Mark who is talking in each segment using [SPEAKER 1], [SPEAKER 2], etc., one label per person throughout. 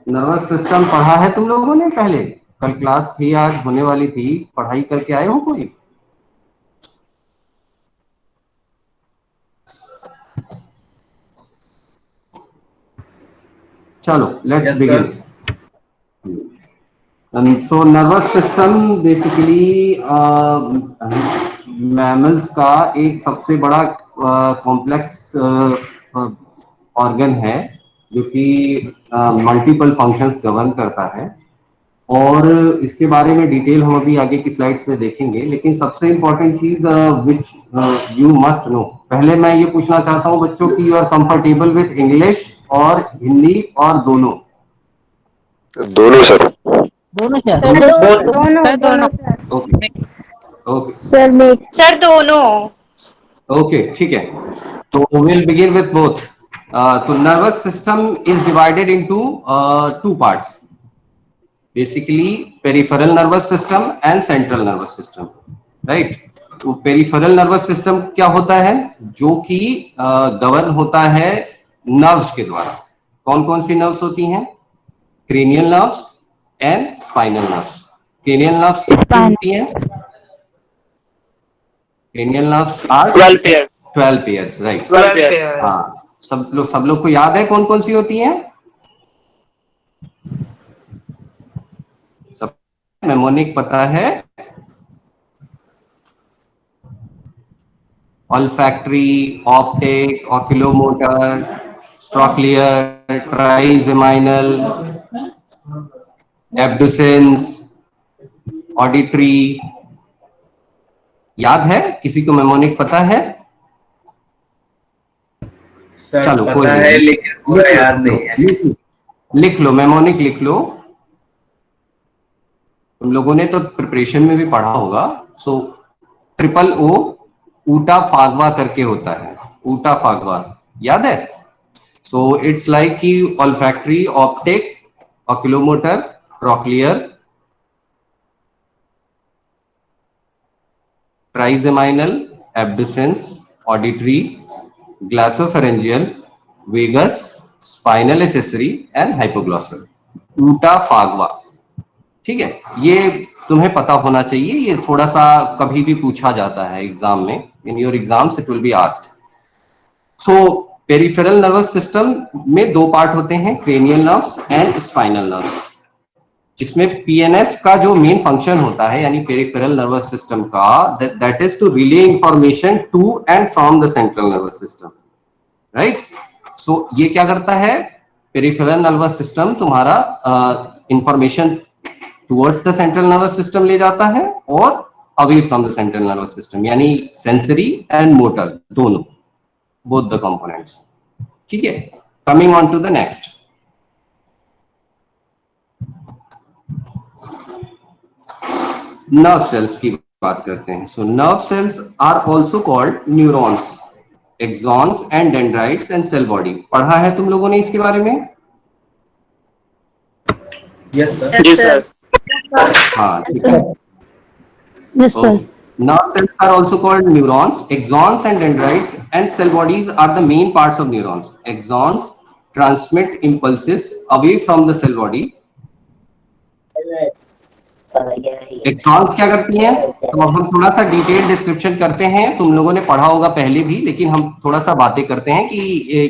[SPEAKER 1] Nervous system पढ़ा है तुम लोगों ने पहले? कल क्लास थी, आज होने वाली थी, पढ़ाई करके आए हो कोई? चलो let's begin. So nervous system basically mammals का एक सबसे बड़ा कॉम्प्लेक्स ऑर्गन है जो कि मल्टीपल फंक्शंस गवर्न करता है, और इसके बारे में डिटेल हम अभी आगे की स्लाइड्स में देखेंगे। लेकिन सबसे इंपॉर्टेंट चीज विच यू मस्ट नो, पहले मैं ये पूछना चाहता हूँ बच्चों की you are comfortable with English और हिंदी और दोनों?
[SPEAKER 2] दोनों सर।
[SPEAKER 3] दोनों सर।
[SPEAKER 4] दोनों
[SPEAKER 1] ओके ओके
[SPEAKER 4] सर दोनों।
[SPEAKER 1] ओके, ठीक है। तो विल बिगिन विथ बोथ। तो nervous system is divided into two parts, basically peripheral nervous system and central nervous system, right? तो पेरिफेरल नर्वस सिस्टम क्या होता है? जो कि गवर्न होता है नर्व्स के द्वारा। कौन कौन सी नर्व्स होती हैं? Cranial nerves and spinal nerves. Cranial nerves कितनी होती हैं? Cranial nerves are
[SPEAKER 2] 12 pair.
[SPEAKER 1] 12 pairs, right?
[SPEAKER 2] 12 pair.
[SPEAKER 1] हाँ, सब लोग को याद है कौन कौन सी होती हैं? सब मेमोनिक पता है? Olfactory, optic, oculomotor, trochlear, trigeminal, abducens, auditory. याद है? किसी को मेमोनिक पता है? चलो कोई नहीं,
[SPEAKER 2] लेकिन पूरा याद नहीं है।
[SPEAKER 1] लिख लो, मेमोनिक लिख लो। तुम लोगों ने तो प्रिपरेशन में भी पढ़ा होगा। सो ट्रिपल ओ ऊटा फागवा करके होता है, ऊटा फागवा, याद है? सो इट्स लाइक कि olfactory, optic, oculomotor, trochlear, trigeminal, abducens, auditory, glossopharyngeal, vagus, spinal accessory and hypoglossal. ऊटा फागवा, ठीक है? ये तुम्हें पता होना चाहिए, ये थोड़ा सा कभी भी पूछा जाता है एग्जाम में, in your exams it will be asked. So peripheral nervous system में दो पार्ट होते हैं, cranial nerves and spinal nerves, जिसमें पीएनएस का जो मेन फंक्शन होता है यानी पेरिफेरल नर्वस सिस्टम का, that is to relay information to and from the central nervous system, right? So ये क्या करता है? पेरिफेरल नर्वस सिस्टम तुम्हारा information towards the central nervous system ले जाता है और away from the central nervous system, यानी सेंसरी एंड मोटर दोनों, बोथ द कंपोनेंट्स, ठीक है? Coming on to the next, nerve cells की बात करते हैं। So nerve cells are also called neurons, axons and dendrites and cell body. पढ़ा है तुम लोगों ने इसके बारे में?
[SPEAKER 2] Yes sir. जी सर।
[SPEAKER 1] हाँ, ठीक है। Yes, sir. Nerve cells are also called neurons. Axons and dendrites and cell bodies are the main parts of neurons. Axons transmit impulses away from the cell body. Axons क्या करती हैं? तो अब हम थोड़ा सा डिटेल डिस्क्रिप्शन करते हैं। तुम लोगों ने पढ़ा होगा पहले भी, लेकिन हम थोड़ा सा बातें करते हैं कि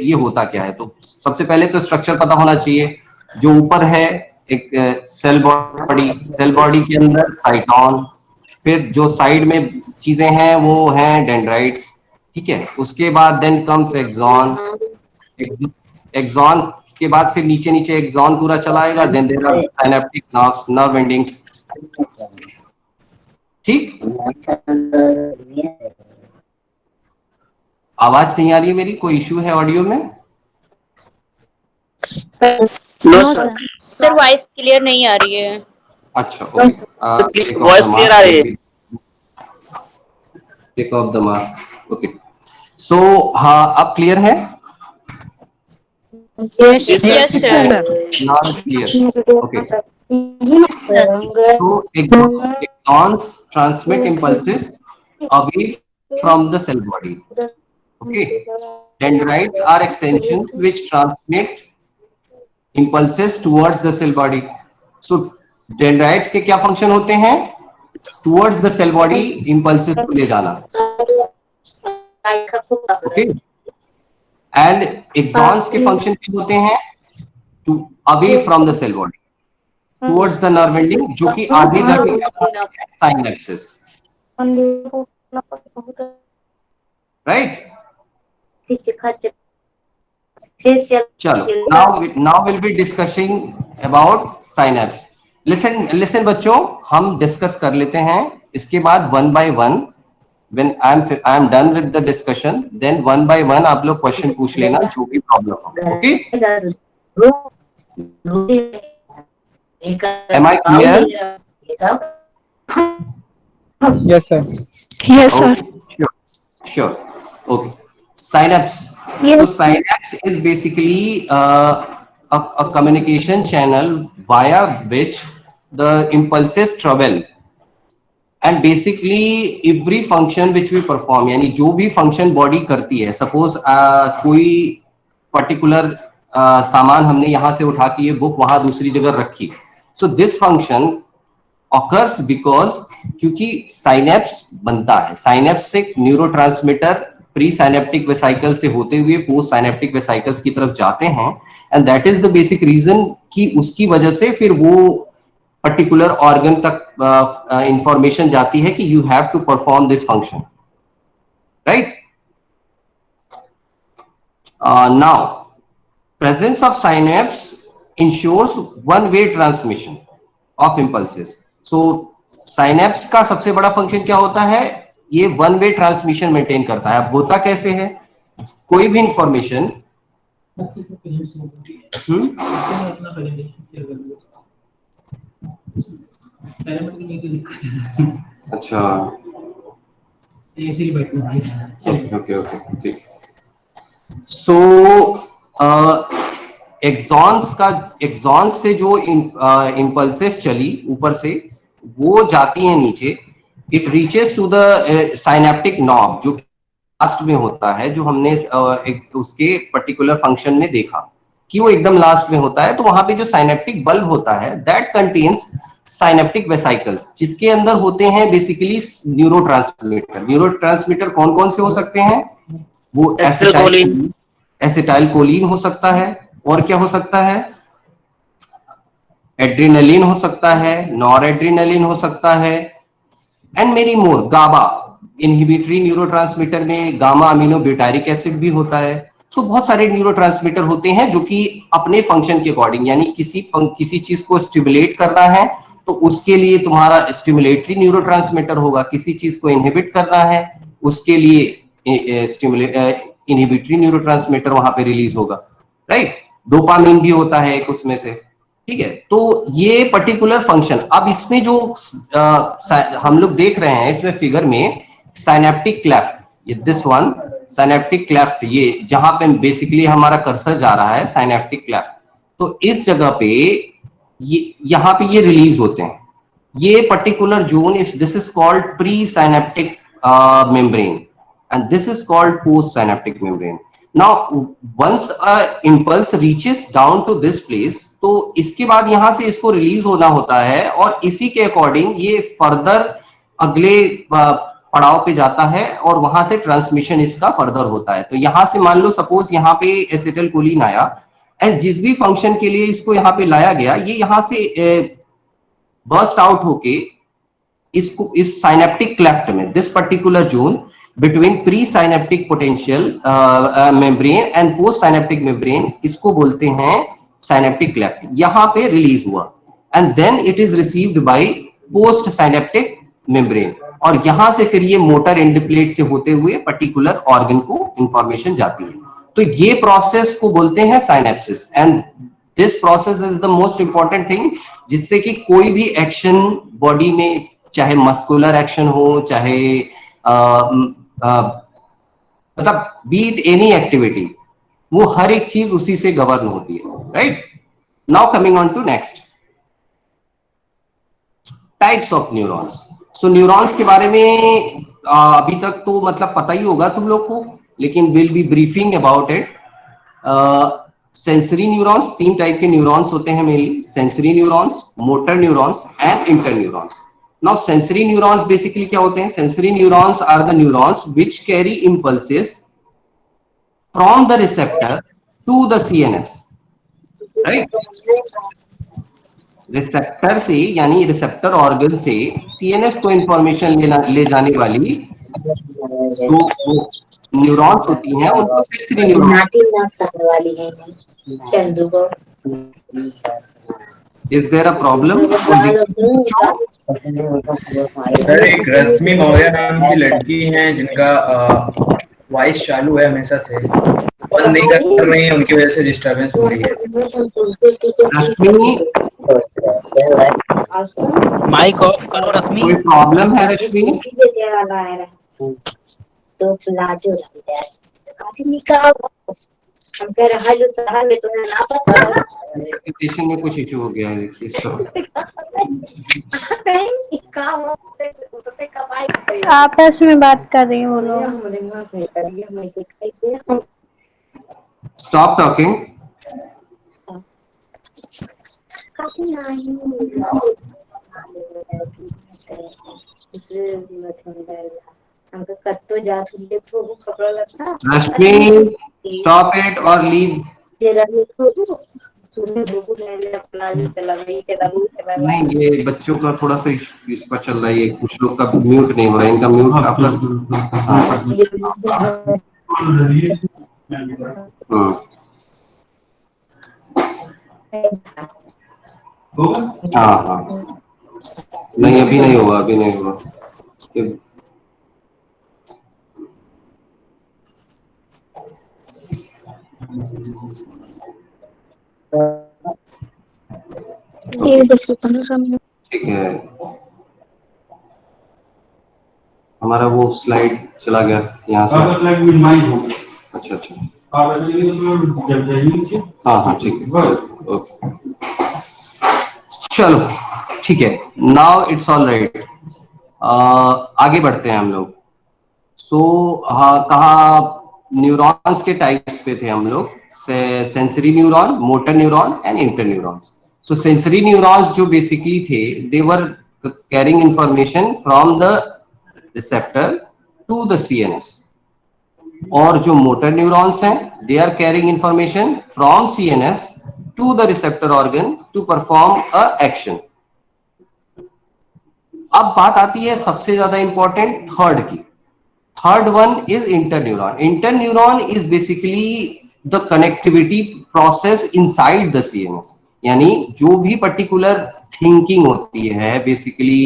[SPEAKER 1] ये होता क्या है। तो सबसे पहले तो स्ट्रक्चर पता होना चाहिए। जो ऊपर है एक सेल बॉडी, सेल बॉडी के अंदर साइटोन, फिर जो साइड में चीजें हैं वो हैं डेंड्राइट्स, ठीक है? उसके बाद देन कम्स एक्सॉन, एक्सॉन के बाद फिर नीचे नीचे एक्सॉन पूरा चलाएगा, then there are synaptic nerves, nerve endings, ठीक? आवाज नहीं आ रही है मेरी? कोई इश्यू है ऑडियो में?
[SPEAKER 2] No sir.
[SPEAKER 4] Sir voice clear नहीं आ रही है।
[SPEAKER 1] अच्छा, ओके।
[SPEAKER 2] वॉइस क्लियर आ रही है।
[SPEAKER 1] Take off the mask, okay. So हाँ, अब क्लियर है?
[SPEAKER 4] Yes sir.
[SPEAKER 1] Now it's clear. Okay. So axons transmit impulses away from the cell body. Okay. Dendrites are extensions which transmit impulses towards the cell body. So dendrites के क्या function होते हैं? Towards the cell body impulses को ले जाना. Okay. And axons के function क्या होते हैं? To away from the cell body towards the nerve ending, जो कि आगे जाके क्या होता है? Synapses. Right? चलो, now we'll be discussing about synapse. Listen बच्चों, हम डिस्कस कर लेते हैं. इसके बाद one by one, when I am done with the discussion, then one by one आप लोग क्वेश्चन पूछ लेना जो भी प्रॉब्लम हो. Okay? Am I clear?
[SPEAKER 3] Yes, sir.
[SPEAKER 5] Yes, sir.
[SPEAKER 1] Okay. Sure. Okay. Synapse.
[SPEAKER 5] Yes.
[SPEAKER 1] So synapse is basically a communication channel via which the impulses travel, and basically every function which we perform, यानी जो भी function body करती है, suppose कोई particular सामान हमने यहाँ से उठा के ये बुक वहां दूसरी जगह रखी, so this function occurs because क्योंकि synapse बनता है. synapse से न्यूरोट्रांसमीटर प्री साइनेप्टिक वेसिकल से होते हुए पोस्ट साइनेप्टिक वेसिकल्स की तरफ जाते हैं, and that is the basic reason कि उसकी वजह से फिर वो पर्टिकुलर ऑर्गन तक इंफॉर्मेशन जाती है कि you have to perform this function. Right? Now presence of synapse ensures one way transmission of impulses. So synapse का सबसे बड़ा फंक्शन क्या होता है? ये वन वे ट्रांसमिशन मेंटेन करता है. अब होता कैसे है? कोई भी इंफॉर्मेशन अच्छा ओके ठीक. सो एक्सॉन्स से जो इंपल्सेस चली ऊपर से वो जाती हैं नीचे. It reaches to the synaptic knob, जो लास्ट में होता है, जो हमने उसके पर्टिकुलर फंक्शन में देखा कि वो एकदम लास्ट में होता है. तो वहां पे जो साइनेप्टिक बल्ब होता है दैट कंटेन्स साइनेप्टिक वेसिकल्स, जिसके अंदर होते हैं बेसिकली न्यूरोट्रांसमीटर. न्यूरोट्रांसमीटर कौन कौन से हो सकते हैं? वो एसिटाइल कोलिन हो सकता है, और क्या हो सकता है? एड्रेनलिन हो सकता है, नॉर एड्रेनलिन हो सकता है, and many more. GABA inhibitory neurotransmitter में गामा अमीनो ब्यूटारिक एसिड भी होता है. सो बहुत सारे न्यूरोट्रांसमीटर होते हैं जो कि अपने फंक्शन के अकॉर्डिंग, यानी किसी चीज को स्टिमुलेट करना है तो उसके लिए तुम्हारा स्टिमुलेटरी न्यूरोट्रांसमीटर होगा. किसी चीज को इनहिबिट करना है उसके लिए इनहिबिटरी न्यूरोट्रांसमीटर वहां पे रिलीज होगा. राइट? डोपामिन भी होता है एक उसमें से. ठीक है? तो ये पर्टिकुलर फंक्शन. अब इसमें जो हम लोग देख रहे हैं इसमें फिगर में साइनेप्टिक क्लेफ्ट, ये दिस वन साइनेप्टिक क्लेफ्ट, ये जहां पे बेसिकली हमारा कर्सर जा रहा है साइनेप्टिक क्लेफ्ट, तो इस जगह पे यहाँ पे ये रिलीज होते हैं. ये particular zone is this is called pre synaptic membrane and this is called post synaptic membrane. Now once a impulse reaches down to this place, तो इसके बाद यहां से इसको रिलीज होना होता है और इसी के अकॉर्डिंग ये फर्दर अगले पड़ाव पे जाता है और वहां से ट्रांसमिशन इसका फर्दर होता है. तो यहां से मान लो सपोज यहाँ पे एसिटाइल कोलिन आया एंड जिस भी फंक्शन के लिए इसको यहाँ पे लाया गया, ये यहाँ से बर्स्ट आउट होके इसको इस साइनेप्टिक क्लेफ्ट में, this particular zone between pre synaptic potential membrane and post synaptic membrane, इसको बोलते हैं साइनेप्टिक क्लेफ्ट. यहाँ पे रिलीज हुआ and then it is received by post synaptic membrane, और यहां से फिर ये मोटर एंडप्लेट से होते हुए पर्टिकुलर ऑर्गन को इंफॉर्मेशन जाती है. तो ये प्रोसेस को बोलते हैं synapsis, and this process is the most important thing, जिससे कि कोई भी एक्शन बॉडी में, चाहे मस्कुलर एक्शन हो, चाहे मतलब बीट एनी एक्टिविटी, वो हर एक चीज उसी से गवर्न होती है. Right? Now coming on to next types of neurons. So neurons के बारे में अभी तक तो मतलब पता ही होगा तुम लोग को, लेकिन will be briefing about it. Sensory neurons, 3 type के न्यूरॉन्स होते हैं mainly, sensory neurons, motor neurons and inter neurons. Now sensory neurons basically क्या होते हैं? Sensory neurons are the neurons which carry impulses from the receptor to the CNS, right? Receptor से यानी receptor organ से CNS को information ले जाने वाली जो वो न्यूरॉन्स होती हैं उनको sensory neurons. Is there a problem?
[SPEAKER 2] Sir एक रश्मि मौर्य नाम की लड़की हैं जिनका वॉइस चालू है हमेशा से, बंद नहीं कर रही है, उनकी वजह से डिस्टरबेंस हो रही है।
[SPEAKER 1] रश्मि,
[SPEAKER 3] माइक ऑफ करो रश्मि।
[SPEAKER 1] कोई प्रॉब्लम है रश्मि? प्रेजेंटेशन में कुछ इशू हो गया है इसका।
[SPEAKER 4] आपस में बात कर रही हो लोग।
[SPEAKER 1] Stop talking. Rashmi, stop it और लीव। नहीं, ये बच्चों का थोड़ा सा इस पर चल रहा है, ये कुछ लोग का म्यूट नहीं हो रहा है, इनका म्यूट अपना। हाँ हाँ, नहीं अभी नहीं हुआ, अभी नहीं हुआ। ठीक है, हमारा वो स्लाइड चला गया यहाँ से। अच्छा अच्छा, हाँ हाँ ठीक है, ओके चलो ठीक है। नाउ इट्स ऑल राइट, आगे बढ़ते हैं हम लोग। हाँ, कहा न्यूरॉन्स के टाइप्स पे थे हम लोग, sensory neuron, motor neuron and inter neurons. So sensory neurons जो बेसिकली थे, they were carrying information from the receptor to the CNS. और जो मोटर न्यूरॉन्स हैं, they are carrying information from CNS to the receptor organ to perform a action. अब बात आती है सबसे ज्यादा इंपॉर्टेंट थर्ड की। Third one is interneuron. Interneuron is basically the connectivity process inside the CNS. यानी जो भी पर्टिकुलर थिंकिंग होती है बेसिकली,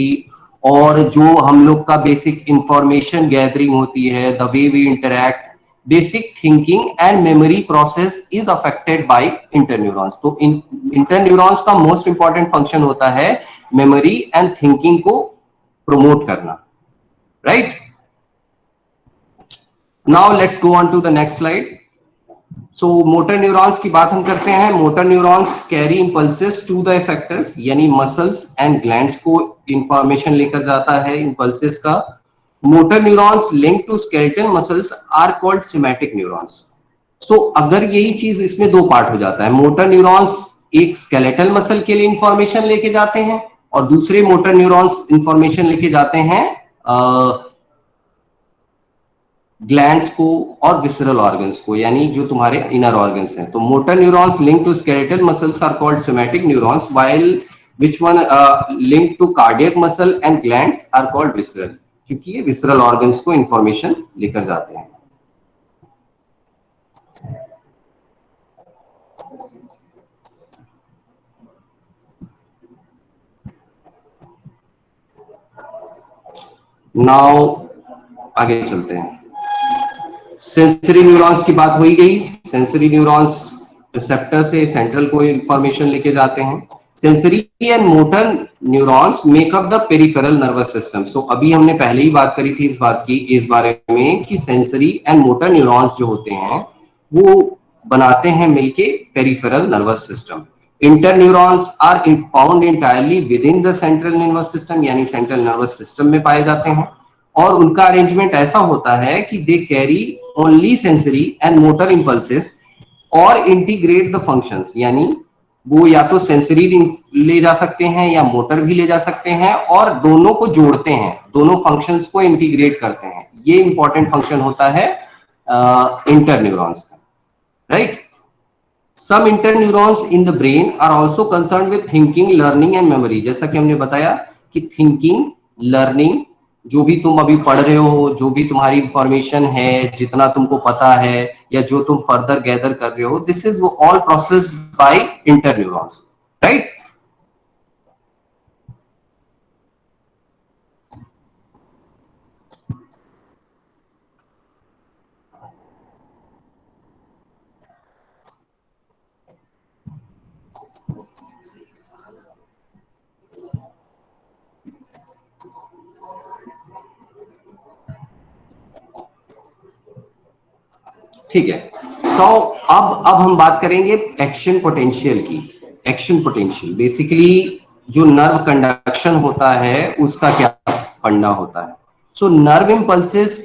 [SPEAKER 1] और जो हम लोग का बेसिक इंफॉर्मेशन गैदरिंग होती है, the way we interact, basic thinking and memory process is affected by interneurons. तो इंटरन्यूरॉन्स का मोस्ट इंपॉर्टेंट फंक्शन होता है मेमोरी एंड थिंकिंग को प्रमोट करना, right? Now let's go on to the next slide. So motor neurons की बात हम करते हैं। motor neurons carry impulses to the effectors, यानी muscles and glands को information लेकर जाता है impulses का। motor neurons linked to skeletal muscles are called somatic neurons. So अगर यही चीज इसमें दो पार्ट हो जाता है, motor neurons एक skeletal muscle के लिए information लेके जाते हैं और दूसरे motor neurons information लेके जाते हैं ग्लैंड्स को और विसरल ऑर्गन्स को, यानी जो तुम्हारे इनर ऑर्गन्स हैं। तो motor neurons link to skeletal muscles are called somatic neurons, while which one link to cardiac muscle and glands are called visceral, क्योंकि ये विसरल ऑर्गन्स को इंफॉर्मेशन लेकर जाते हैं। नाउ आगे चलते हैं। सेंसरी न्यूरॉन्स की बात हो ही गई। सेंसरी न्यूरॉन्स रिसेप्टर से सेंट्रल को इंफॉर्मेशन लेके जाते हैं। Sensory and motor neurons make up the peripheral nervous system. So अभी हमने पहले ही बात करी थी इस बारे में कि सेंसरी एंड मोटर न्यूरॉन्स जो होते हैं वो बनाते हैं मिलके peripheral nervous system. Inter neurons are found entirely within the central nervous system, यानी सेंट्रल नर्वस सिस्टम में पाए जाते हैं, और उनका अरेंजमेंट ऐसा होता है कि they carry only sensory and motor impulses और इंटीग्रेट द फंक्शंस, यानी वो या तो सेंसरी ले जा सकते हैं या मोटर भी ले जा सकते हैं, और दोनों को जोड़ते हैं, दोनों फंक्शंस को इंटीग्रेट करते हैं। ये इंपॉर्टेंट फंक्शन होता है इंटरन्यूरॉन्स का, right. Some interneurons in the brain are also concerned with thinking, learning and memory. जैसा कि हमने बताया कि थिंकिंग, लर्निंग, जो भी तुम अभी पढ़ रहे हो, जो भी तुम्हारी इंफॉर्मेशन है, जितना तुमको पता है या जो तुम फर्दर गैदर कर रहे हो, this is all processed by interneurons, right. ठीक है, तो अब हम बात करेंगे एक्शन पोटेंशियल की। एक्शन पोटेंशियल बेसिकली जो नर्व कंडक्शन होता है उसका क्या फंडा होता है। So nerve impulses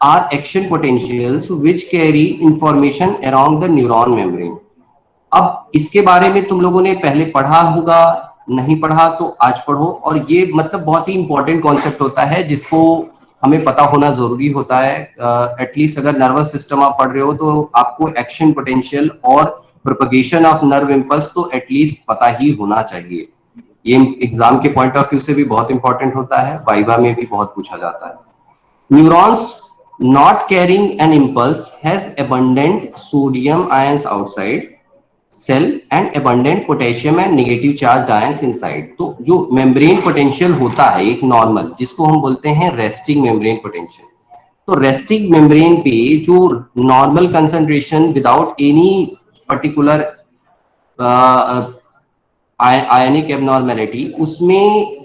[SPEAKER 1] are action potentials which carry information around the neuron membrane. अब इसके बारे में तुम लोगों ने पहले पढ़ा होगा, नहीं पढ़ा तो आज पढ़ो। और ये मतलब बहुत ही इंपॉर्टेंट कॉन्सेप्ट होता है जिसको हमें पता होना जरूरी होता है। एटलीस्ट अगर नर्वस सिस्टम आप पढ़ रहे हो तो आपको एक्शन पोटेंशियल और प्रोपगेशन ऑफ नर्व इंपल्स तो एटलीस्ट पता ही होना चाहिए। ये एग्जाम के पॉइंट ऑफ व्यू से भी बहुत इंपॉर्टेंट होता है, वाइवा में भी बहुत पूछा जाता है। Neurons not carrying an impulse has abundant sodium ions outside cell and abundant potassium and negative charged ions inside। तो जो मेम्ब्रेन पोटेंशियल होता है एक नॉर्मल, जिसको हम बोलते हैं रेस्टिंग मेम्ब्रेन पोटेंशियल, तो रेस्टिंग मेम्ब्रेन पे जो normal concentration without any particular ionic abnormality, उसमें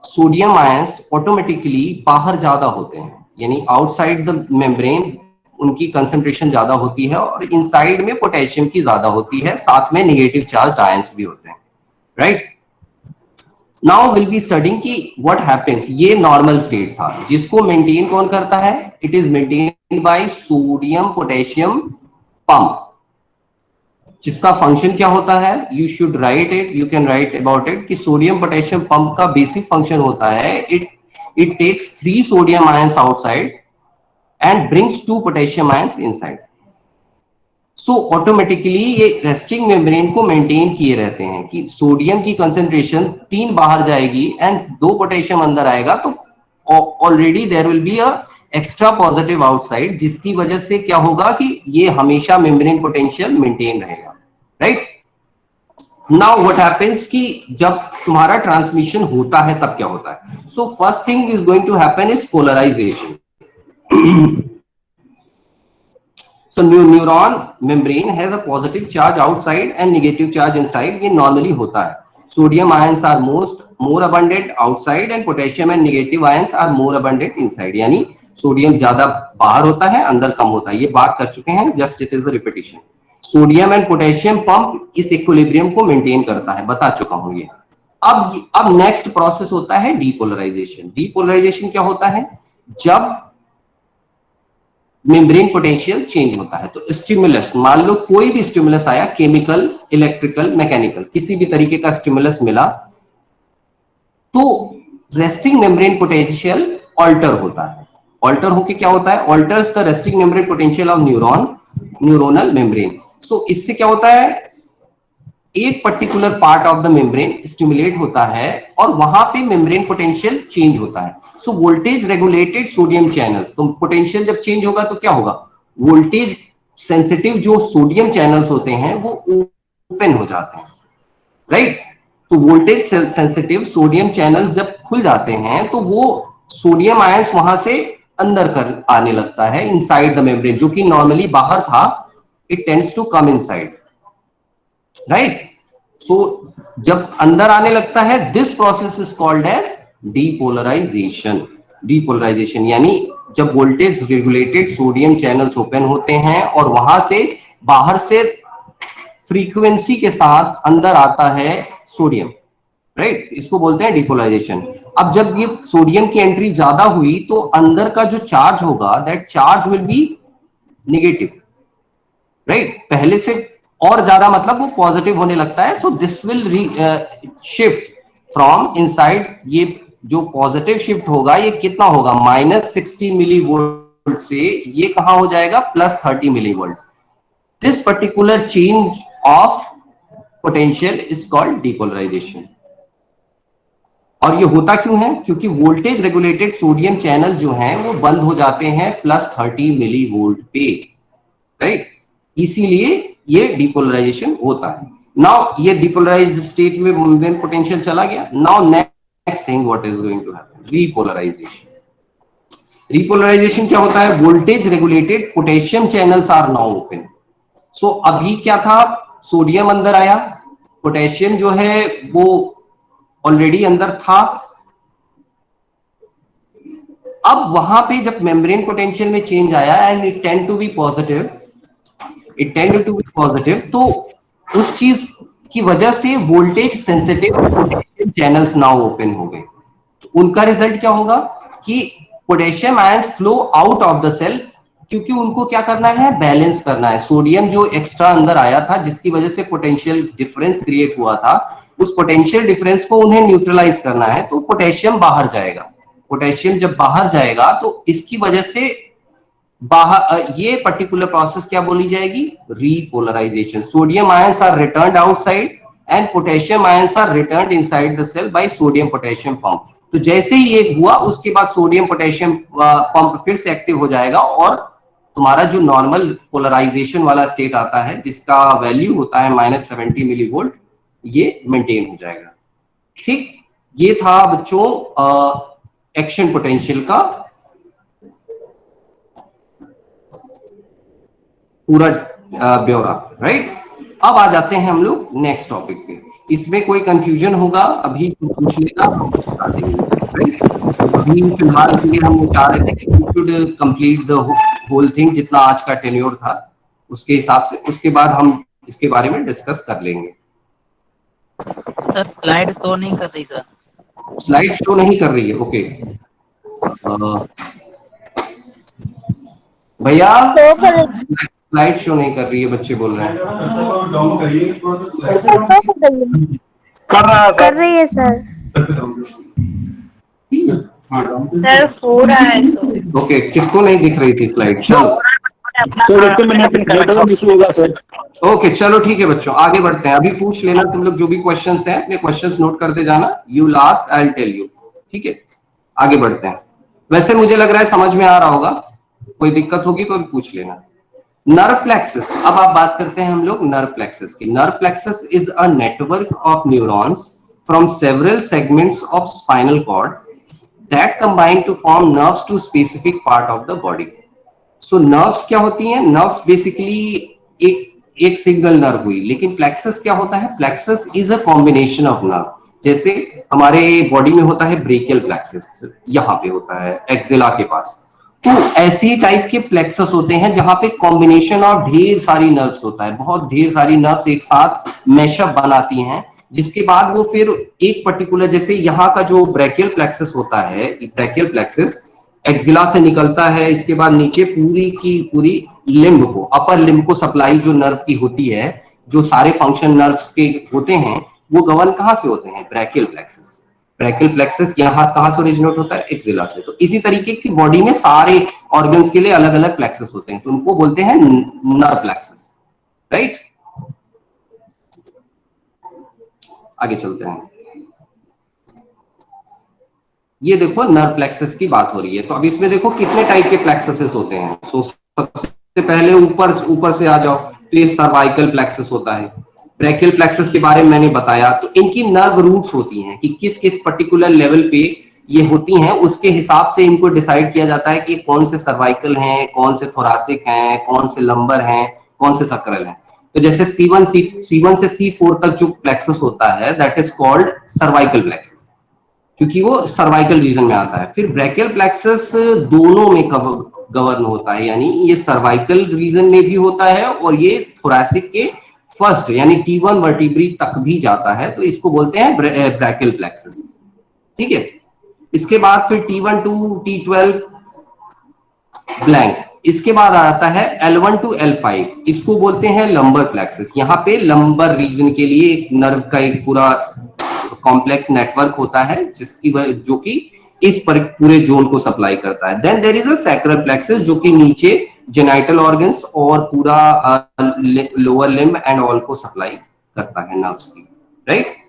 [SPEAKER 1] सोडियम आयंस ऑटोमेटिकली बाहर ज्यादा होते हैं, यानी आउटसाइड द मेम्ब्रेन उनकी कंसंट्रेशन ज्यादा होती है और इनसाइड में पोटेशियम की ज्यादा होती है, साथ में नेगेटिव चार्ज आयंस भी होते हैं, right. Now will be studying कि व्हाट हैपेंस। ये नॉर्मल स्टेट था जिसको मेंटेन कौन करता है? It is maintained by sodium potassium pump, जिसका फंक्शन क्या होता है? You should write it, you can write about it कि सोडियम पोटेशियम पंप का बेसिक फंक्शन होता है it takes 3 sodium ions outside and brings 2 potassium ions inside। So automatically ये resting membrane को मेंटेन किए रहते हैं कि सोडियम की कंसेंट्रेशन 3 बाहर जाएगी एंड 2 पोटेशियम अंदर आएगा, तो already there will be a extra positive outside, जिसकी वजह से क्या होगा कि ये हमेशा मेम्ब्रेन पोटेंशियल मेंटेन रहेगा, राइट। नाउ व्हाट हैपेंस कि जब तुम्हारा ट्रांसमिशन होता है तब क्या होता है? So first thing is going to happen is polarization. So neuron membrane has a positive charge outside and negative charge inside। ये normally होता है। Sodium ions are more abundant outside and potassium and negative ions are more abundant inside। यानी sodium ज्यादा बाहर होता है, अंदर कम होता है। ये बात कर चुके हैं, just it is a repetition. Sodium and potassium pump इस इक्विलिब्रियम को मेंटेन करता है, बता चुका हूं ये। अब नेक्स्ट प्रोसेस होता है डीपोलराइजेशन। डीपोलराइजेशन क्या होता है? जब मेम्ब्रेन पोटेंशियल चेंज होता है, तो स्टिमुलस, मान लो कोई भी स्टिमुलस आया, केमिकल, इलेक्ट्रिकल, मैकेनिकल, किसी भी तरीके का स्टिमुलस मिला, तो रेस्टिंग मेम्ब्रेन पोटेंशियल ऑल्टर होता है। ऑल्टर होके क्या होता है? Alters the resting membrane potential of neuronal membrane. So इससे क्या होता है? एक particular part of the membrane stimulate होता है और वहां पे मेम्ब्रेन पोटेंशियल चेंज होता है। So voltage regulated sodium channels, तो पोटेंशियल जब चेंज होगा तो क्या होगा? वोल्टेज सेंसिटिव जो सोडियम चैनल्स होते हैं वो ओपन हो जाते हैं, राइट। तो वोल्टेज सेंसिटिव सोडियम चैनल्स जब खुल जाते हैं तो वो सोडियम आयंस वहां से अंदर कर आने लगता है, इनसाइड द मेम्ब्रेन, जो कि नॉर्मली बाहर था, it tends to come inside, right. So जब अंदर आने लगता है, this process is called as depolarisation. Depolarisation यानी जब voltage regulated sodium channels open होते हैं और वहां से बाहर से फ्रीक्वेंसी के साथ अंदर आता है सोडियम, राइट, इसको बोलते हैं डीपोलराइजेशन। अब जब ये सोडियम की एंट्री ज्यादा हुई तो अंदर का जो चार्ज होगा, that charge will be negative, right. पहले से और ज्यादा मतलब वो पॉजिटिव होने लगता है। So this will shift from inside, ये जो पॉजिटिव शिफ्ट होगा ये कितना होगा, -60 मिली वोल्ट से ये कहां हो जाएगा, +30 milli volt. This particular change of potential is called depolarization. और ये होता क्यों है, क्योंकि वोल्टेज रेगुलेटेड सोडियम चैनल जो हैं वो बंद हो जाते हैं +30 मिली वोल्ट पे, राइट। इसीलिए ये डीपोलराइजेशन होता है। नाउ ये डीपोलराइज्ड स्टेट में मेन पोटेंशियल चला गया। Now next thing what is going to happen, repolarisation. Repolarisation क्या होता है, voltage regulated potassium channels are now open. So अभी क्या था, सोडियम अंदर आया, पोटेशियम जो है वो ऑलरेडी अंदर था। अब वहां पे जब मेम्ब्रेन पोटेंशियल में चेंज आया and it tend to be positive, तो उस चीज की वजह से voltage sensitive potassium channels now open हो गए। तो उनका रिजल्ट क्या होगा कि potassium ions flow out of the cell, क्योंकि उनको क्या करना है, बैलेंस करना है। सोडियम जो एक्स्ट्रा अंदर आया था जिसकी वजह से पोटेंशियल डिफरेंस क्रिएट हुआ था, उस पोटेंशियल डिफरेंस को उन्हें न्यूट्रलाइज करना है, तो पोटेशियम बाहर जाएगा। पोटेशियम जब बाहर जाएगा तो इसकी वजह से बाहर ये पर्टिकुलर प्रोसेस क्या बोली जाएगी, repolarization. Sodium ions are returned outside and potassium ions are returned inside the cell by sodium potassium pump. तो जैसे ही ये हुआ उसके बाद सोडियम पोटेशियम पंप फिर से एक्टिव हो जाएगा और तुम्हारा जो नॉर्मल पोलराइजेशन वाला स्टेट आता है जिसका वैल्यू होता है -70 मिली वोल्ट, ये मेंटेन हो जाएगा। ठीक, ये था बच्चों एक्शन पोटेंशियल का पूरा ब्यौरा, राइट। अब आ जाते हैं हम लोग नेक्स्ट टॉपिक पे। इसमें कोई कंफ्यूजन होगा अभी तो पूछ लेना, हम बता देंगे, राइट। अभी फिलहाल के लिए हम चाह रहे थे कि we should complete the whole thing, जितना आज का टेन्योर था उसके हिसाब से, उसके बाद हम इसके बारे में डिस्कस कर लेंगे।
[SPEAKER 3] सर स्लाइड शो नहीं कर रही सर।
[SPEAKER 1] स्लाइड शो नहीं कर रही है, ओके। भैया स्लाइड शो नहीं कर रही है, बच्चे बोल रहे हैं।
[SPEAKER 4] कर रही है सर। सर हो रहा है तो।
[SPEAKER 1] ओके, किसको नहीं दिख रही थी स्लाइड? चलो ओके, चलो ठीक है बच्चों, आगे बढ़ते हैं। अभी पूछ लेना तुम लोग जो भी क्वेश्चंस हैं, अपने क्वेश्चंस नोट करते जाना। You last I will tell you, ठीक है। आगे बढ़ते हैं। वैसे मुझे लग रहा है समझ में आ रहा होगा, कोई दिक्कत होगी तो पूछ लेना। नर्व प्लेक्सस, अब आप बात करते हैं हम लोग नर्व प्लेक्सस की। Nerve plexus is a network of neurons from several segments of spinal cord that combine to form nerves to specific part of the body. So nerves क्या होती हैं? नर्व्स बेसिकली एक सिंगल नर्व हुई, लेकिन plexus क्या होता है? Plexus is a combination of nerve. जैसे हमारे बॉडी में होता है ब्रेकियल प्लेक्सस, यहाँ पे होता है एक्सिला के पास। तो ऐसी टाइप के प्लेक्सस होते हैं जहां पे कॉम्बिनेशन ऑफ ढेर सारी नर्व्स होता है, बहुत ढेर सारी नर्व्स एक साथ मैशअप बनाती हैं, जिसके बाद वो फिर एक पर्टिकुलर, जैसे यहाँ का जो ब्रैकियल प्लेक्सस होता है, ब्रैकियल प्लेक्सस एक्सिला से निकलता है, इसके बाद नीचे पूरी की पूरी लिम्ब को, अपर लिम्ब को सप्लाई जो नर्व की होती है, जो सारे फंक्शन नर्व्स के होते हैं, वो गवर्न कहां से होते हैं? Brachial plexus. ब्रैकियल प्लेक्सस यहाँ कहां से ओरिजिनेट होता है? एक्सिला से। तो इसी तरीके की बॉडी में सारे ऑर्गन्स के लिए अलग अलग प्लेक्सस होते हैं, तो उनको बोलते हैं नर्व प्लेक्सस, राइट। आगे चलते हैं। ये देखो नर्व प्लेक्सस की बात हो रही है, तो अब इसमें देखो कितने टाइप के प्लेक्ससेस होते हैं। सो सबसे पहले ऊपर से आ जाओ तो ये सर्वाइकल प्लेक्सस होता है। ब्रैकियल प्लेक्सस के बारे में मैंने बताया। तो इनकी नर्व रूट्स होती हैं कि किस किस पर्टिकुलर लेवल पे ये होती हैं, उसके हिसाब से इनको डिसाइड किया जाता है कि कौन से सर्वाइकल हैं, कौन से थोरासिक हैं, कौन से लंबर हैं, कौन से सक्रेल हैं। तो जैसे C1 से C4 तक जो प्लेक्सस होता है that is called cervical plexus, क्योंकि वो सर्वाइकल रीजन में आता है। फिर ब्रैकियल प्लेक्सस दोनों में गवर्न होता है, यानी ये सर्वाइकल रीजन में भी होता है और ये थोरैसिक के फर्स्ट यानी T1 वर्टिब्री तक भी जाता है, तो इसको बोलते हैं ब्रैकियल प्लेक्सस, ठीक है। इसके बाद फिर T1 to T12 ब्लैंक, इसके बाद आता है L1 टू L5, इसको बोलते हैं लंबर प्लेक्सस। यहाँ पे लंबर रीजन के लिए एक नर्व का एक पूरा कॉम्प्लेक्स नेटवर्क होता है जो कि इस पूरे जोन को सप्लाई करता है। Then there is a sacral plexus जो कि नीचे जेनाइटल ऑर्गन्स और पूरा लोअर लिम्ब एंड ऑल को सप्लाई करता है नर्व्स की, राइट।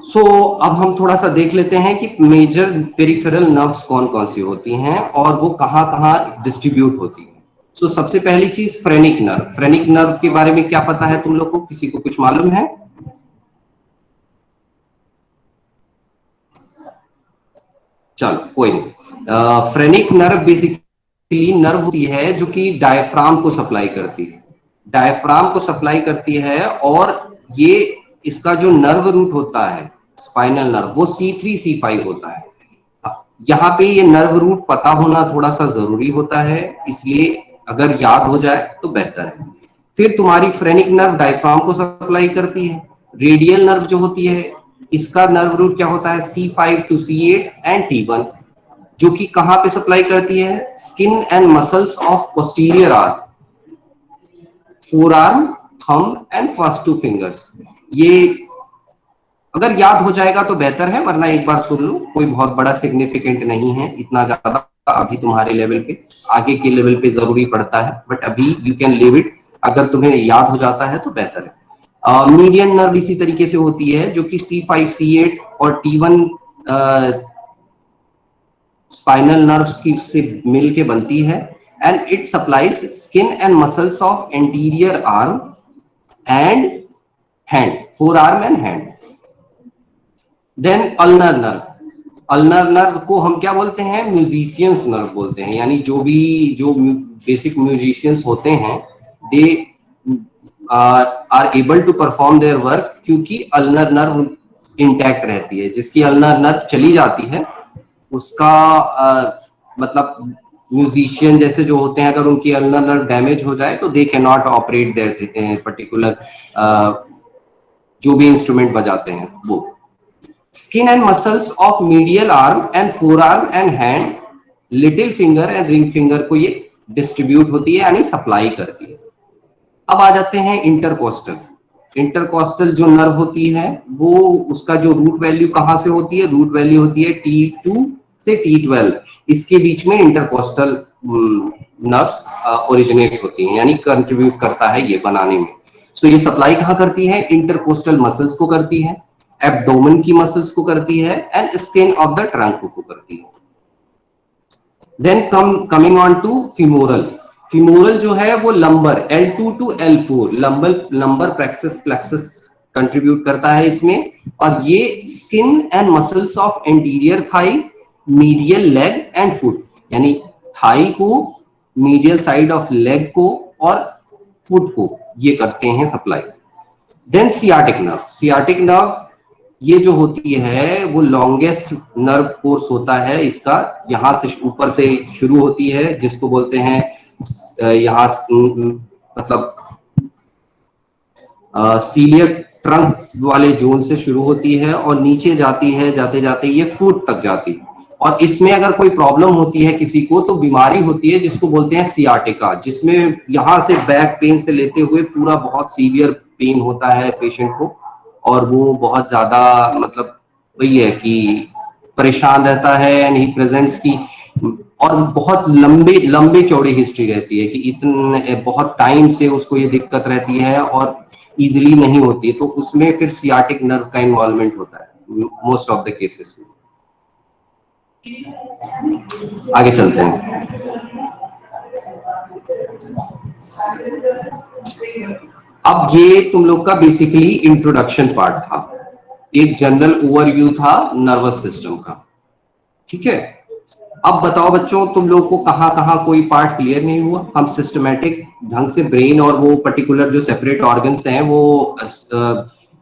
[SPEAKER 1] सो अब हम थोड़ा सा देख लेते हैं कि मेजर पेरिफेरल नर्व्स कौन कौन सी होती हैं और वो कहाँ कहाँ डिस्ट्रीब्यूट होती हैं। सो सबसे पहली चीज फ्रेनिक नर्व। फ्रेनिक नर्व के बारे में क्या पता है तुम लोग को, किसी को कुछ मालूम है? चलो कोई नहीं। फ्रेनिक नर्व बेसिकली नर्व होती है जो कि डायफ्राम को सप्लाई करती है, डायफ्राम को सप्लाई करती है। और ये इसका जो नर्व रूट होता है स्पाइनल नर्व वो C3 C5 होता है। यहाँ पे ये नर्व रूट पता होना थोड़ा सा जरूरी होता है, इसलिए अगर याद हो जाए तो बेहतर है। फिर तुम्हारी फ्रेनिक नर्व डायफ्राम को सप्लाई करती है। रेडियल नर्व जो होती है इसका नर्व रूट क्या होता है C5 to C8 and T1, जो कि कहां पे सप्लाई करती है skin and muscles of posterior arm, four arm, thumb and first two fingers. ये अगर याद हो जाएगा तो बेहतर है, वरना एक बार सुन लो, कोई बहुत बड़ा सिग्निफिकेंट नहीं है इतना ज्यादा अभी तुम्हारे लेवल पे, आगे के लेवल पे जरूरी पड़ता है, बट अभी यू कैन लिव इट। अगर तुम्हें याद हो जाता है तो बेहतर है। मीडियन नर्व इसी तरीके से होती है जो कि C5 C8 और T1 स्पाइनल नर्व्स की से मिल के बनती है and it supplies skin and muscles of anterior arm and hand, forearm and hand. Then ulnar nerve. Ulnar nerve को हम क्या बोलते हैं म्यूजिशियंस नर्व बोलते हैं, यानी जो बेसिक म्यूजिशियंस होते हैं they are able to perform their work, क्योंकि अल्नर नर्व इंटैक्ट रहती है। जिसकी अल्नर नर्व चली जाती है उसका मतलब म्यूजिशियन जैसे जो होते हैं, अगर उनकी अल्नर नर्व डैमेज हो जाए तो they can not operate there particular जो भी इंस्ट्रूमेंट बजाते हैं वो। Skin and muscles of medial arm and four arm and hand, little finger and ring finger को ये डिस्ट्रीब्यूट होती है यानी सप्लाई करती है। अब आ जाते हैं इंटरकोस्टल। इंटरकोस्टल जो नर्व होती है वो उसका जो रूट वैल्यू कहां से होती है, रूट वैल्यू होती है T2 से T12, इसके बीच में इंटरकोस्टल नर्व्स ओरिजिनेट होती हैं, यानी कंट्रीब्यूट करता है ये बनाने में। सो ये सप्लाई कहां करती है, इंटरकोस्टल मसल्स को करती है, एब्डोमेन की मसल्स को करती है and skin of the trunk को करती है। Then coming on to femoral. Femoral जो है वो lumbar L2 to L4 lumbar plexus contribute करता है इसमें, और ये skin and muscles of anterior thigh, medial leg and foot, यानी थाई को, मीडियल साइड ऑफ लेग को और फुट को ये करते हैं supply. Then sciatic nerve. Sciatic nerve ये जो होती है वो लॉन्गेस्ट नर्व कोर्स होता है इसका, यहां से ऊपर से शुरू होती है जिसको बोलते हैं यहाँ मतलब सीलियर ट्रंक वाले जोन से शुरू होती है और नीचे जाती है, जाते जाते ये फुट तक जाती है। और इसमें अगर कोई प्रॉब्लम होती है किसी को तो बीमारी होती है जिसको बोलते हैं सियाटिका, जिसमें यहां से बैक पेन से लेते हुए पूरा बहुत सीवियर पेन होता है पेशेंट को, और वो बहुत ज्यादा मतलब वही है कि परेशान रहता है एंड ही प्रेजेंट्स की, और बहुत लंबे चौड़ी हिस्ट्री रहती है कि इतने बहुत टाइम से उसको ये दिक्कत रहती है और इजीली नहीं होती है, तो उसमें फिर सियाटिक नर्व का इन्वॉल्वमेंट होता है मोस्ट ऑफ द केसेस में। आगे चलते हैं। अब ये तुम लोग का बेसिकली इंट्रोडक्शन पार्ट था, एक जनरल ओवरव्यू था नर्वस सिस्टम का, ठीक है। अब बताओ बच्चों, तुम लोग को कहां कहां कोई पार्ट क्लियर नहीं हुआ? हम सिस्टमैटिक ढंग से ब्रेन और वो पर्टिकुलर जो सेपरेट ऑर्गन्स हैं वो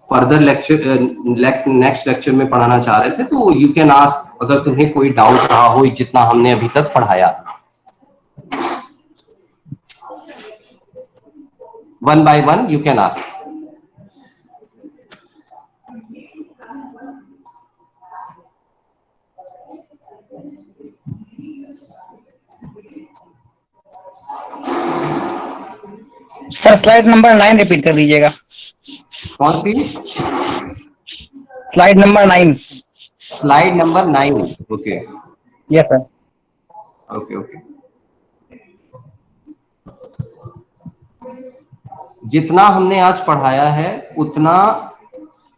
[SPEAKER 1] फर्दर नेक्स्ट लेक्चर में पढ़ाना चाह रहे थे, तो यू कैन आस्क अगर तुम्हें कोई डाउट रहा हो जितना हमने अभी तक पढ़ाया। One by one you can ask.
[SPEAKER 5] Sir slide number 9 repeat कर दीजिएगा।
[SPEAKER 1] कौन सी?
[SPEAKER 5] Slide number 9।
[SPEAKER 1] Slide number 9। Okay
[SPEAKER 5] yes sir.
[SPEAKER 1] Okay okay. जितना हमने आज पढ़ाया है उतना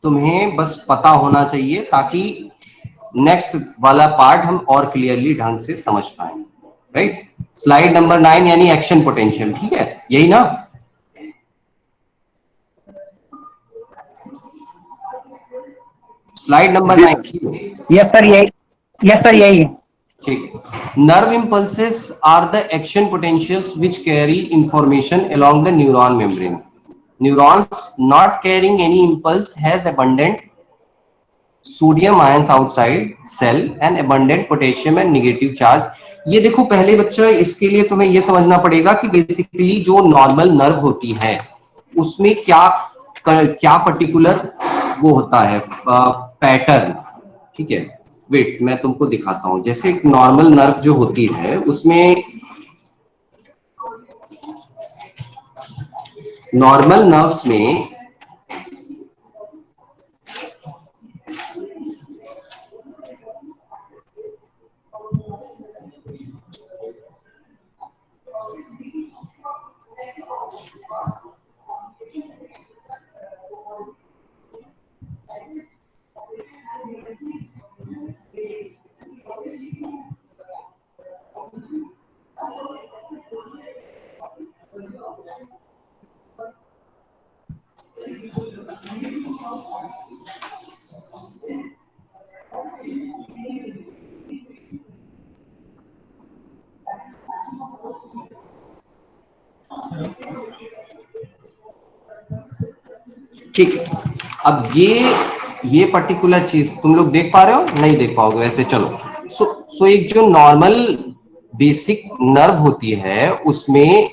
[SPEAKER 1] तुम्हें बस पता होना चाहिए, ताकि नेक्स्ट वाला पार्ट हम और क्लियरली ढंग से समझ पाए। राइट? स्लाइड नंबर 9 यानी एक्शन पोटेंशियल, ठीक है, यही ना? Slide number 9।
[SPEAKER 5] यस सर यही। यस सर यही।
[SPEAKER 1] ठीक। Nerve impulses are the action potentials which carry information along the neuron membrane. Neurons not carrying any impulse has abundant sodium ions outside cell and abundant potassium and negative charge. ये देखो पहले बच्चों, इसके लिए तुम्हें ये समझना पड़ेगा कि बेसिकली जो नॉर्मल नर्व होती है उसमें क्या क्या पर्टिकुलर वो होता है पैटर्न। ठीक है, वेट मैं तुमको दिखाता हूं। जैसे एक नॉर्मल नर्व जो होती है उसमें नॉर्मल नर्व्स में ठीक। अब ये पर्टिकुलर चीज तुम लोग देख पा रहे हो? नहीं देख पाओगे वैसे, चलो। सो एक जो नॉर्मल बेसिक नर्व होती है उसमें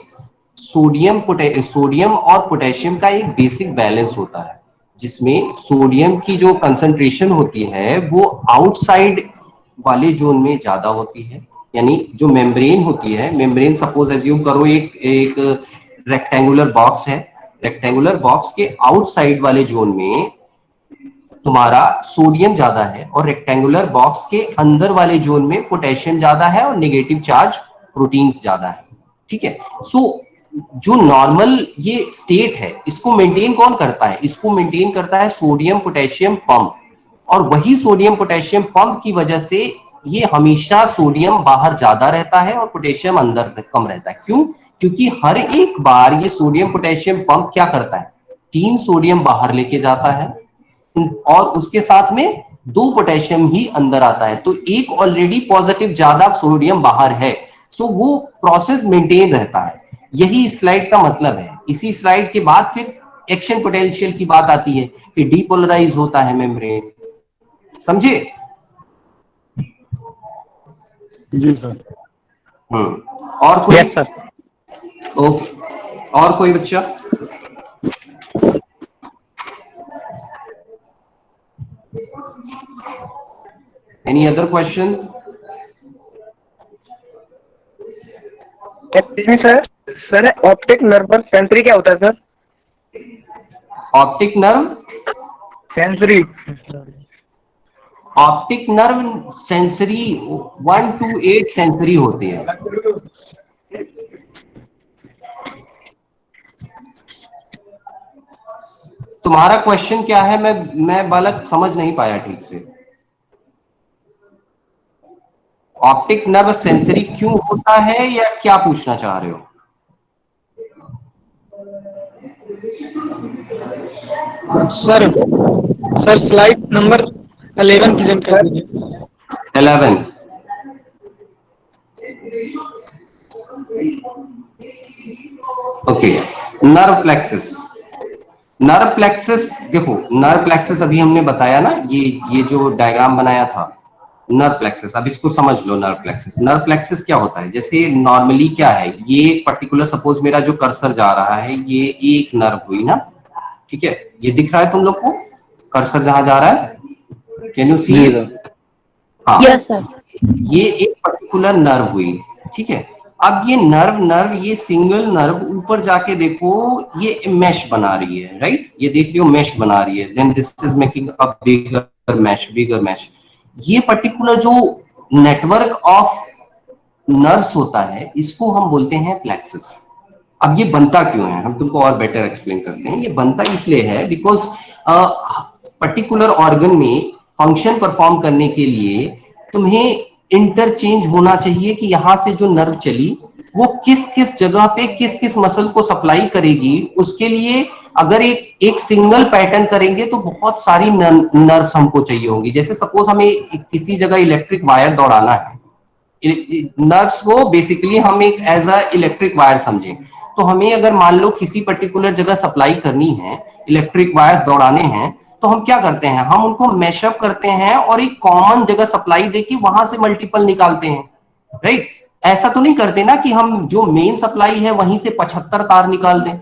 [SPEAKER 1] सोडियम और पोटेशियम का एक बेसिक बैलेंस होता है, जिसमें सोडियम की जो कंसंट्रेशन होती है वो आउटसाइड वाले जोन में ज्यादा होती है। यानी जो मेम्ब्रेन होती है, मेम्ब्रेन सपोज एज्यूम करो एक रेक्टेंगुलर बॉक्स है, रेक्टेंगुलर बॉक्स के आउटसाइड वाले जोन में तुम्हारा सोडियम ज्यादा है और रेक्टेंगुलर बॉक्स के अंदर वाले जोन में पोटेशियम ज्यादा है और नेगेटिव चार्ज प्रोटीन्स ज्यादा है। ठीक है, सो जो नॉर्मल ये स्टेट है इसको मेंटेन कौन करता है? इसको मेंटेन करता है सोडियम पोटेशियम पंप। और वही सोडियम पोटेशियम पंप की वजह से ये हमेशा सोडियम बाहर ज्यादा रहता है और पोटेशियम अंदर कम रहता है। क्यों? क्योंकि हर एक बार ये सोडियम पोटेशियम पंप क्या करता है? 3 सोडियम बाहर लेके जाता है और उसके साथ में 2 पोटेशियम ही अंदर आता है। तो एक ऑलरेडी पॉजिटिव ज्यादा सोडियम बाहर है, सो वो प्रोसेस मेंटेन रहता है। यही इस स्लाइड का मतलब है। इसी स्लाइड के बाद फिर एक्शन पोटेंशियल की बात आती है कि डीपोलराइज होता है मेम्ब्रेन। समझे?
[SPEAKER 5] जी सर।
[SPEAKER 1] और कोई?
[SPEAKER 5] Yes sir.
[SPEAKER 1] ओके, और कोई बच्चा? Any other question?
[SPEAKER 5] Sir sir optic nerve पर सेंसरी क्या होता है sir?
[SPEAKER 1] Optic nerve
[SPEAKER 5] sensory.
[SPEAKER 1] Optic nerve sensory 1 to 8 sensory होती है। तुम्हारा क्वेश्चन क्या है? मैं बालक समझ नहीं पाया ठीक से। ऑप्टिक नर्व सेंसरी क्यों होता है या क्या पूछना चाह रहे हो?
[SPEAKER 5] सर स्लाइड नंबर 11 प्रेजेंट कर दीजिए।
[SPEAKER 1] 11। Okay, nerve plexus. Nerve plexus देखो, नर्व प्लेक्सस अभी हमने बताया ना, ये जो डायग्राम बनाया था नर्व प्लेक्सस। अब इसको समझ लो। नर्व प्लेक्सस, नर्व प्लेक्सस क्या होता है? जैसे नॉर्मली क्या है, ये पर्टिकुलर सपोज मेरा जो कर्सर जा रहा है ये एक नर्व हुई ना, ठीक है, ये दिख रहा है तुम लोग को कर्सर जहां जा रहा है? Can you see? हाँ,
[SPEAKER 4] यस सर।
[SPEAKER 1] ये एक पर्टिकुलर नर्व हुई, ठीक है। अब ये नर्व ये सिंगल नर्व ऊपर जाके देखो ये मैश बना रही है, राइट? ये देख रही हो मैश बना रही है, then this is making a bigger mesh. ये पर्टिकुलर जो नेटवर्क ऑफ नर्व्स होता है इसको हम बोलते हैं प्लेक्सस। अब ये बनता क्यों है, हम तुमको और बेटर एक्सप्लेन करते हैं। ये बनता इसलिए है बिकॉज पर्टिकुलर ऑर्गन में फंक्शन परफॉर्म करने के लिए तुम्हें इंटरचेंज होना चाहिए कि यहां से जो नर्व चली वो किस किस जगह पे किस किस मसल को सप्लाई करेगी। उसके लिए अगर एक सिंगल पैटर्न करेंगे तो बहुत सारी नर्व्स हमको चाहिए होंगी। जैसे सपोज हमें किसी जगह इलेक्ट्रिक वायर दौड़ाना है, नर्व्स को बेसिकली हम एक एज अ इलेक्ट्रिक वायर समझें, तो हमें अगर मान लो किसी पर्टिकुलर जगह सप्लाई करनी है, इलेक्ट्रिक वायर्स दौड़ाने हैं, तो हम क्या करते हैं, हम उनको मैशअप करते हैं और एक कॉमन जगह सप्लाई देके वहां से मल्टीपल निकालते हैं, राइट? ऐसा तो नहीं करते ना कि हम जो मेन सप्लाई है वहीं से 75 तार निकाल दें।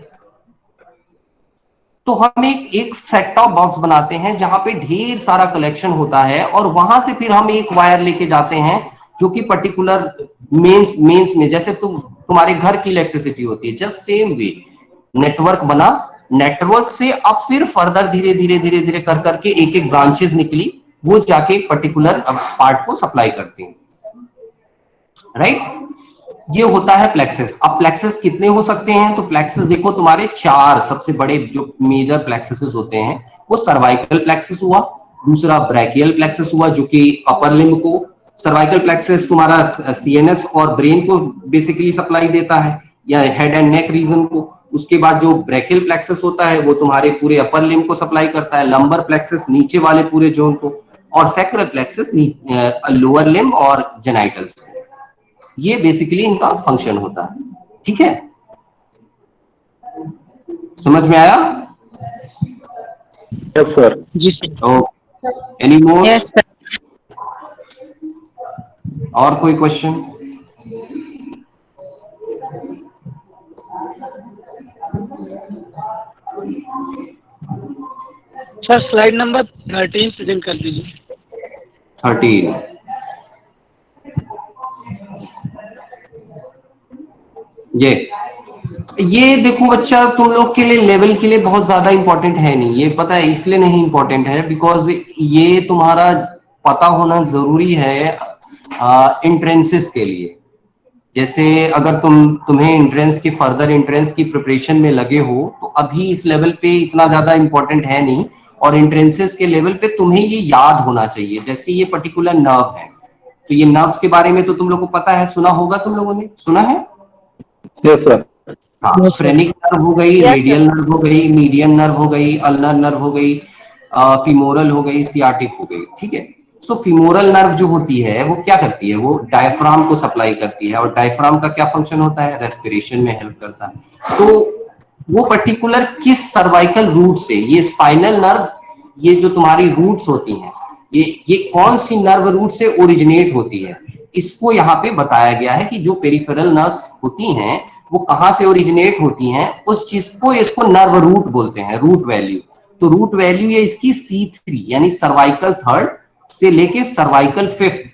[SPEAKER 1] तो हम एक सेट टॉप बॉक्स बनाते हैं जहां पे ढेर सारा कलेक्शन होता है और वहां से फिर हम एक वायर लेके जाते हैं जो कि पर्टिकुलर मेंस में, जैसे तुम्हारे घर की इलेक्ट्रिसिटी होती है, जस्ट सेम वे नेटवर्क बना, नेटवर्क से अब फिर फर्दर धीरे धीरे धीरे धीरे कर करके एक एक ब्रांचेस निकली, वो जाके एक पर्टिकुलर पार्ट को सप्लाई करती हैं, राइट? ये होता है प्लेक्सस। अब प्लेक्सस कितने हो सकते हैं, तो प्लेक्सस देखो तुम्हारे 4 सबसे बड़े जो मेजर प्लेक्सस होते हैं, वो सर्वाइकल प्लेक्सस हुआ, दूसरा ब्रैकियल प्लेक्सस हुआ जो कि अपर लिम्ब को, सर्वाइकल प्लेक्सस तुम्हारा सीएनएस और ब्रेन को बेसिकली सप्लाई देता है, या हेड एंड नेक रीजन को। उसके बाद जो ब्रैकियल प्लेक्सस होता है वो तुम्हारे पूरे अपर लिम्ब को सप्लाई करता है, लंबर प्लेक्सस नीचे वाले पूरे जोन को, और सैक्रल प्लेक्सस लोअर लिम्ब और जेनाइटल्स को। ये बेसिकली इनका फंक्शन होता है, ठीक है? समझ में आया?
[SPEAKER 5] Yes sir.
[SPEAKER 3] जी sir.
[SPEAKER 1] Okay, any more?
[SPEAKER 3] Yes sir.
[SPEAKER 1] और कोई question?
[SPEAKER 6] Sir slide number 13 present कर दीजिए।
[SPEAKER 1] 13 ये देखो बच्चा, तुम लोग के लिए लेवल के लिए बहुत ज्यादा इंपॉर्टेंट है नहीं, ये पता है इसलिए नहीं इंपॉर्टेंट है बिकॉज ये तुम्हारा पता होना जरूरी है इंट्रेंसेस के लिए। जैसे अगर तुम्हें एंट्रेंस की फर्दर एंट्रेंस की प्रिपरेशन में लगे हो तो अभी इस लेवल पे इतना ज्यादा इंपॉर्टेंट है नहीं, और एंट्रेंसेस के लेवल पे तुम्हें ये याद होना चाहिए। जैसे ये पर्टिकुलर नर्व है, तो ये नर्व्स के बारे में तो तुम लोग को पता है, सुना होगा, तुम लोगों ने सुना है?
[SPEAKER 5] Yes sir.
[SPEAKER 1] हाँ, फ्रेनिक नर्व हो गई,
[SPEAKER 4] Yes,
[SPEAKER 1] रेडियल नर्व हो गई, मीडियन नर्व हो गई, अल्नर नर्व हो गई, फीमोरल हो गई, सियाटिक हो गई, ठीक है? सो फीमोरल नर्व जो होती है वो क्या करती है, वो डायफ्राम को सप्लाई करती है, और डायफ्राम का क्या फंक्शन होता है, रेस्पिरेशन में हेल्प करता है। तो वो पर्टिकुलर किस सर्वाइकल रूट से, ये स्पाइनल नर्व, ये जो तुम्हारी रूट्स होती हैं, ये कौन सी नर्व रूट से ओरिजिनेट होती है, इसको यहाँ पे बताया गया है कि जो पेरिफेरल नर्व्स होती हैं वो कहां से ओरिजिनेट होती हैं, उस चीज को, इसको नर्व रूट बोलते हैं, रूट वैल्यू। तो रूट वैल्यू ये इसकी C3 यानी सर्वाइकल 3rd से लेके सर्वाइकल 5th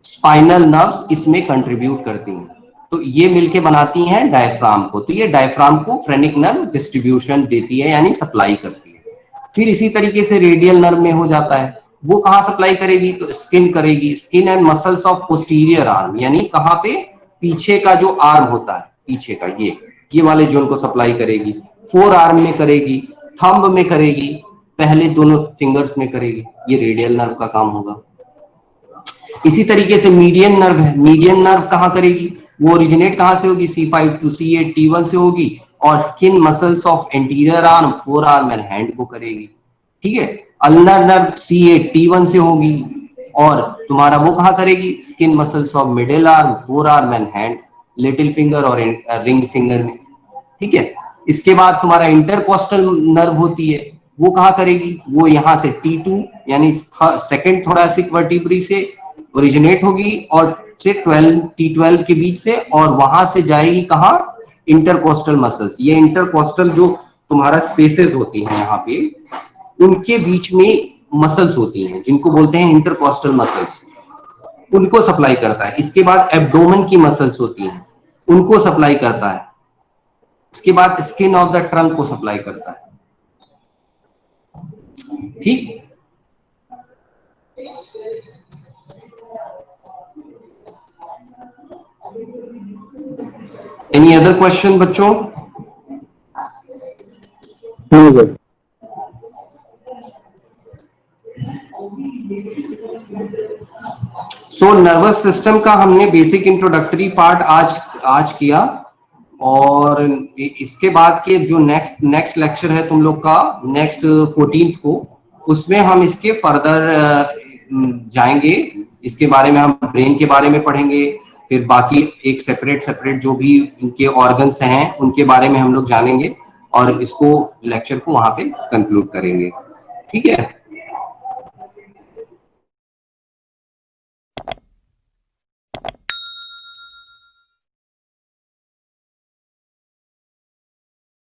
[SPEAKER 1] स्पाइनल नर्व्स इसमें कंट्रीब्यूट करती हैं, तो ये मिलके बनाती हैं डायफ्राम को। तो ये डायफ्राम को फ्रेनिक नर्व डिस्ट्रीब्यूशन देती है यानी सप्लाई करती है। फिर इसी तरीके से रेडियल नर्व में हो जाता है, वो कहां सप्लाई करेगी, तो स्किन करेगी, skin and muscles of posterior arm, यानी कहां पे, पीछे का जो आर्म होता है, पीछे का ये वाले जोन को सप्लाई करेगी, 4 आर्म में करेगी, थंब में करेगी, पहले दोनों फिंगर्स में करेगी, ये रेडियल नर्व का काम होगा। इसी तरीके से मीडियन नर्व है, मीडियन नर्व कहां करेगी, वो ओरिजिनेट कहां से होगी, C5 to C8 T1 से होगी, और skin muscles of anterior arm, 4 arm and hand को करेगी, ठीक है? अल्नर नर्व C8 T1 से होगी, और तुम्हारा वो कहां करेगी, skin muscles of middle arm, 4 arm and hand, little finger और रिंग फिंगर में, ठीक है? इसके बाद तुम्हारा इंटरकोस्टल नर्व होती है, वो कहां करेगी, वो यहां से T2 यानी सेकंड थोरैसिक वर्टिब्री से ओरिजिनेट होगी और से T12 के बीच से, और वहां से जाएगी कहां, इंटरकोस्टल मसल्स। ये इंटरकोस्टल जो तुम्हारा स्पेसेस होती हैं यहाँ पे, उनके बीच में मसल्स होती हैं जिनको बोलते हैं इंटरकोस्टल मसल्स। उनको सप्लाई करता है। इसके बाद एब्डोमेन की मसल्स होती हैं, उनको सप्लाई करता है। इसके बाद स्किन ऑफ द ट्रंक को सप्लाई करता है। ठीक, एनी अदर क्वेश्चन बच्चों? सो नर्वस सिस्टम का हमने बेसिक इंट्रोडक्टरी पार्ट आज किया, और इसके बाद के जो नेक्स्ट लेक्चर है तुम लोग का नेक्स्ट 14th को, उसमें हम इसके फर्दर जाएंगे। इसके बारे में हम ब्रेन के बारे में पढ़ेंगे, फिर बाकी एक सेपरेट जो भी इनके ऑर्गन्स हैं उनके बारे में हम लोग जानेंगे, और इसको लेक्चर को वहां पे कंक्लूड करेंगे। ठीक है।